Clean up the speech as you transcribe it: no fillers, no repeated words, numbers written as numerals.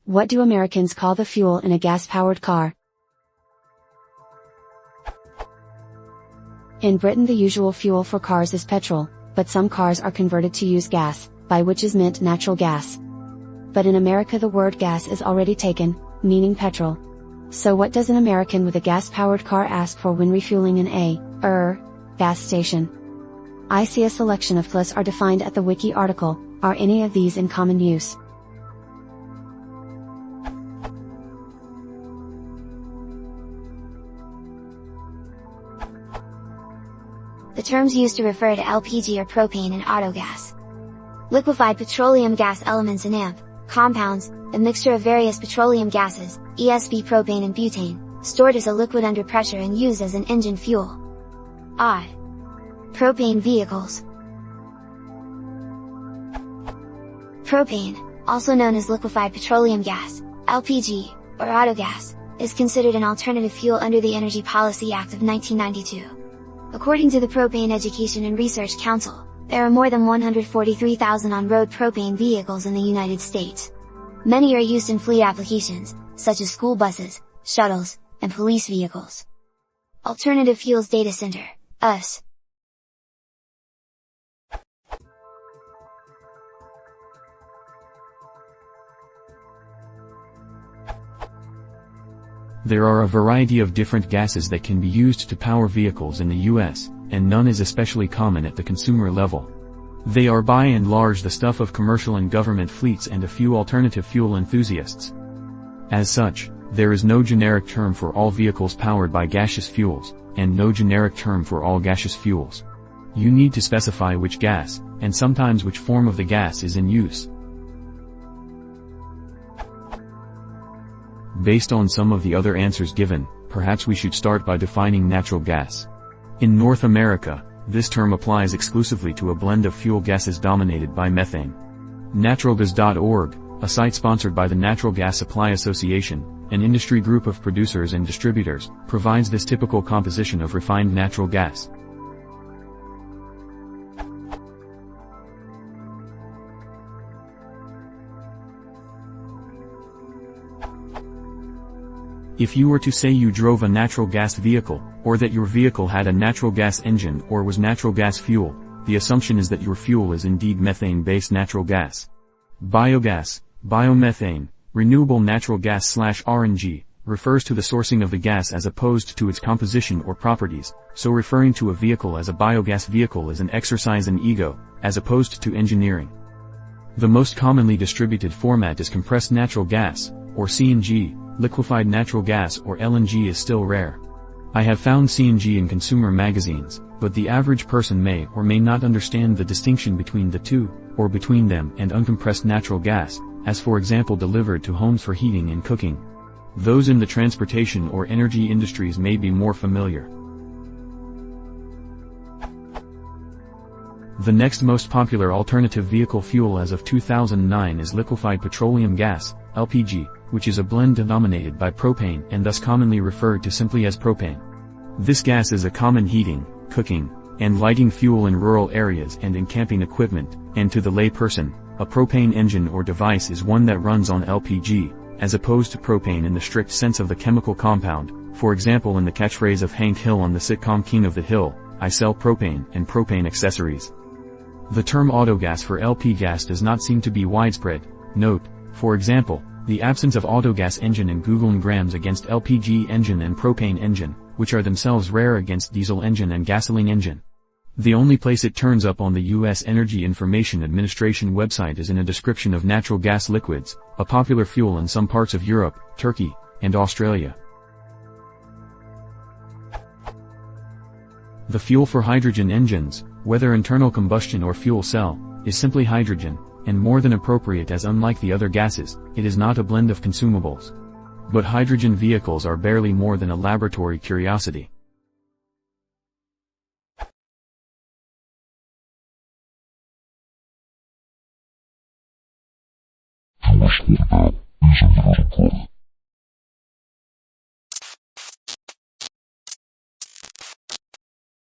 What do Americans call the fuel in a gas-powered car? In Britain the usual fuel for cars is petrol, but some cars are converted to use gas, by which is meant natural gas. But in America the word gas is already taken, meaning petrol. So what does an American with a gas-powered car ask for when refueling in a gas station? I see a selection of plus are defined at the wiki article. Are any of these in common use? The terms used to refer to LPG are propane and autogas. Liquefied petroleum gas elements and AMP, compounds, a mixture of various petroleum gases, ESP propane and butane, stored as a liquid under pressure and used as an engine fuel. I. Propane vehicles. Propane, also known as liquefied petroleum gas, LPG, or autogas, is considered an alternative fuel under the Energy Policy Act of 1992. According to the Propane Education and Research Council, there are more than 143,000 on-road propane vehicles in the United States. Many are used in fleet applications, such as school buses, shuttles, and police vehicles. Alternative Fuels Data Center, US. There are a variety of different gases that can be used to power vehicles in the US, and none is especially common at the consumer level. They are by and large the stuff of commercial and government fleets and a few alternative fuel enthusiasts. As such, there is no generic term for all vehicles powered by gaseous fuels, and no generic term for all gaseous fuels. You need to specify which gas, and sometimes which form of the gas is in use. Based on some of the other answers given, perhaps we should start by defining natural gas. In North America, this term applies exclusively to a blend of fuel gases dominated by methane. Naturalgas.org, a site sponsored by the Natural Gas Supply Association, an industry group of producers and distributors, provides this typical composition of refined natural gas. If you were to say you drove a natural gas vehicle, or that your vehicle had a natural gas engine or was natural gas fuel, the assumption is that your fuel is indeed methane-based natural gas. Biogas, biomethane, renewable natural gas/RNG, refers to the sourcing of the gas as opposed to its composition or properties, so referring to a vehicle as a biogas vehicle is an exercise in ego, as opposed to engineering. The most commonly distributed format is compressed natural gas, or CNG. Liquefied natural gas or LNG is still rare. I have found CNG in consumer magazines, but the average person may or may not understand the distinction between the two, or between them and uncompressed natural gas, as for example delivered to homes for heating and cooking. Those in the transportation or energy industries may be more familiar. The next most popular alternative vehicle fuel as of 2009 is liquefied petroleum gas, LPG, which is a blend dominated by propane and thus commonly referred to simply as propane. This gas is a common heating, cooking, and lighting fuel in rural areas and in camping equipment, and to the lay person, a propane engine or device is one that runs on LPG, as opposed to propane in the strict sense of the chemical compound, for example in the catchphrase of Hank Hill on the sitcom King of the Hill, "I sell propane and propane accessories." The term autogas for LP gas does not seem to be widespread. Note, for example, the absence of autogas engine in Google grams against LPG engine and propane engine, which are themselves rare against diesel engine and gasoline engine. The only place it turns up on the U.S. Energy Information Administration website is in a description of natural gas liquids, a popular fuel in some parts of Europe, Turkey, and Australia. The fuel for hydrogen engines, whether internal combustion or fuel cell, is simply hydrogen, and more than appropriate as unlike the other gases, it is not a blend of consumables. But hydrogen vehicles are barely more than a laboratory curiosity. Jewish Quarterback is a